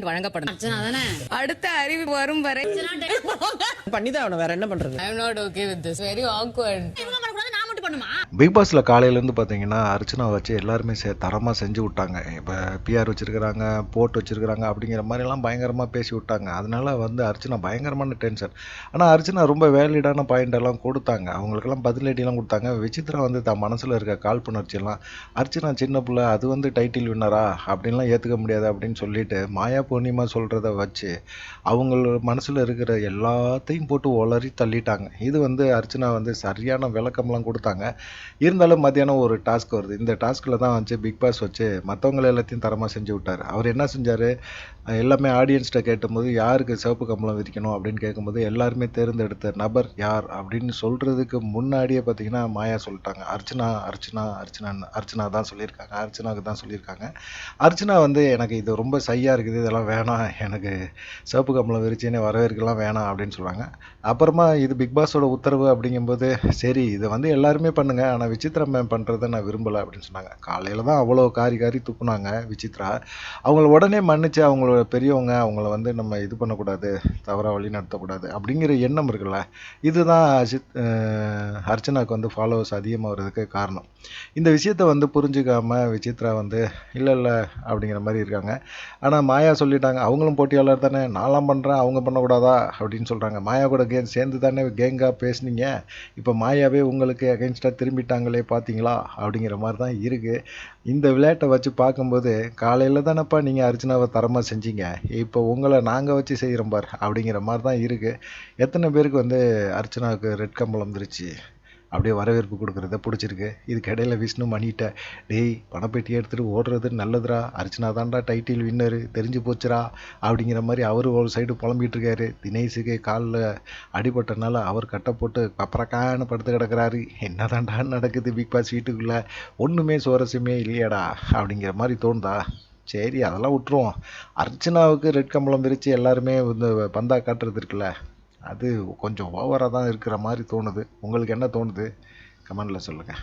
வழங்கப்படும். அடுத்த அறிவிப்பு வரும் வரை பண்ணிதான் அவனை, வேற என்ன பண்றது? I am not okay with this. Very awkward. Big பாஸில் காலையிலேருந்து பார்த்தீங்கன்னா அர்ச்சனா வச்சு எல்லாருமே தரமாக செஞ்சு விட்டாங்க. இப்போ பிஆர் வச்சுருக்கிறாங்க, போட் வச்சுருக்கிறாங்க அப்படிங்கிற மாதிரிலாம் பயங்கரமாக பேசி விட்டாங்க. அதனால அர்ச்சனா பயங்கரமான டென்ஷன். ஆனால் அர்ச்சனா ரொம்ப வேலிடான பாயிண்டெல்லாம் கொடுத்தாங்க, அவங்களுக்கெல்லாம் பதிலடியெல்லாம் கொடுத்தாங்க. விசித்ரா தான் மனசில் இருக்க காழ்ப்புணர்ச்சியெல்லாம் அர்ச்சனா சின்ன பிள்ளை, அது டைட்டில் வின்னரா அப்படின்லாம் ஏற்றுக்க முடியாது அப்படின்னு சொல்லிட்டு மாயா பூர்ணிமா சொல்கிறத வச்சு அவங்க மனசில் இருக்கிற எல்லாத்தையும் போட்டு உளறி தள்ளிட்டாங்க. இது அர்ச்சனா சரியான விளக்கம்லாம் கொடுத்தாங்க. இருந்தாலும் மத்தியானம் ஒரு டாஸ்க் வருது. இந்த டாஸ்கில் தான் பிக் பாஸ் வச்சு மற்றவங்களை எல்லாத்தையும் தரமாக செஞ்சு விட்டார். அவர் என்ன செஞ்சார், எல்லாமே ஆடியன்ஸ்கிட்ட கேட்டும்போது யாருக்கு சிவப்பு கம்பளம் விதிக்கணும் அப்படின்னு கேட்கும்போது எல்லாருமே தேர்ந்தெடுத்த நபர் யார் அப்படின்னு சொல்கிறதுக்கு முன்னாடியே பார்த்தீங்கன்னா மாயா சொல்லிட்டாங்க, அர்ச்சனா அர்ச்சனா அர்ச்சனான்னு. அர்ச்சனா தான் சொல்லியிருக்காங்க, அர்ச்சனாவுக்கு தான் சொல்லியிருக்காங்க. அர்ச்சனா எனக்கு இது ரொம்ப சையாக இருக்குது, இதெல்லாம் வேணாம், எனக்கு சிவப்பு கம்பளம் விரிச்சினே வரவேற்கலாம் வேணாம் அப்படின்னு சொல்கிறாங்க. அப்புறமா இது பிக் பாஸோட உத்தரவு அப்படிங்கும்போது சரி இதை எல்லாருமே பண்ணுங்க, ஆனால் விசித்ரா மேம் பண்ணுறதை நான் விரும்பலை அப்படின்னு சொன்னாங்க. காலையில் தான் அவ்வளோ காரி காரி துப்புனாங்க விசித்ரா. அவங்கள உடனே மன்னிச்சு அவங்களோட பெரியவங்க, அவங்கள நம்ம இது பண்ணக்கூடாது, தவறாக வழி நடத்தக்கூடாது அப்படிங்கிற எண்ணம் இருக்குல்ல, இதுதான் அர்ச்சனாவுக்கு ஃபாலோவர்ஸ் அதிகமாகிறதுக்கு காரணம். இந்த விஷயத்தை புரிஞ்சுக்காம விசித்ரா இல்லை அப்படிங்கிற மாதிரி இருக்காங்க. ஆனால் மாயா சொல்லிட்டாங்க, அவங்களும் போட்டியாளர் தானே, நான்லாம் பண்ணுறேன் அவங்க பண்ணக்கூடாதா அப்படின்னு சொல்கிறாங்க. மாயா கூட சேர்ந்து தானே கேங்காக பேசுனீங்க, இப்போ மாயாவே உங்களுக்கு அகைன்ஸ்டாக திரும்பிட்டாங்களே பார்த்தீங்களா அப்படிங்கிற மாதிரி தான் இருக்குது. இந்த விளையாட்டை வச்சு பார்க்கும்போது காலையில் தானேப்பா நீங்கள் அர்ச்சனாவை தரமாக செஞ்சீங்க, இப்போ உங்களை நாங்கள் வச்சு செய்கிறோம் பார் அப்படிங்கிற மாதிரி தான் இருக்குது. எத்தனை பேருக்கு அர்ச்சனாவுக்கு ரெட் கம்பளம் வந்துருச்சு, அப்படியே வரவேற்பு கொடுக்குறத பிடிச்சிருக்கு. இதுக்கு இடையில விஷ்ணு மணிகிட்ட டேய் பணப்பெட்டியை எடுத்துகிட்டு ஓடுறது நல்லதுரா, அர்ச்சனா தான்டா டைட்டில் வின்னரு தெரிஞ்சு போச்சுரா அப்படிங்கிற மாதிரி அவர் ஒரு சைடு புலம்பிகிட்டு இருக்காரு. தினேஷுக்கு காலில் அடிபட்டனால அவர் கட்டை போட்டு பப்பரக்கான்னு படுத்து கிடக்கிறாரு. என்ன தான்டா நடக்குது பிக் பாஸ் வீட்டுக்குள்ளே, ஒன்றுமே சுவாரஸ்யமே இல்லையாடா அப்படிங்கிற மாதிரி தோணுதா? சரி அதெல்லாம் விட்டுருவோம். அர்ச்சனாவுக்கு ரெட் கம்பளம் விரித்து எல்லாருமே பந்தா காட்டுறது இருக்குல்ல, அது கொஞ்சம் ஓவராக தான் இருக்கிற மாதிரி தோணுது. உங்களுக்கு என்ன தோணுது கமெண்டில் சொல்லுங்கள்.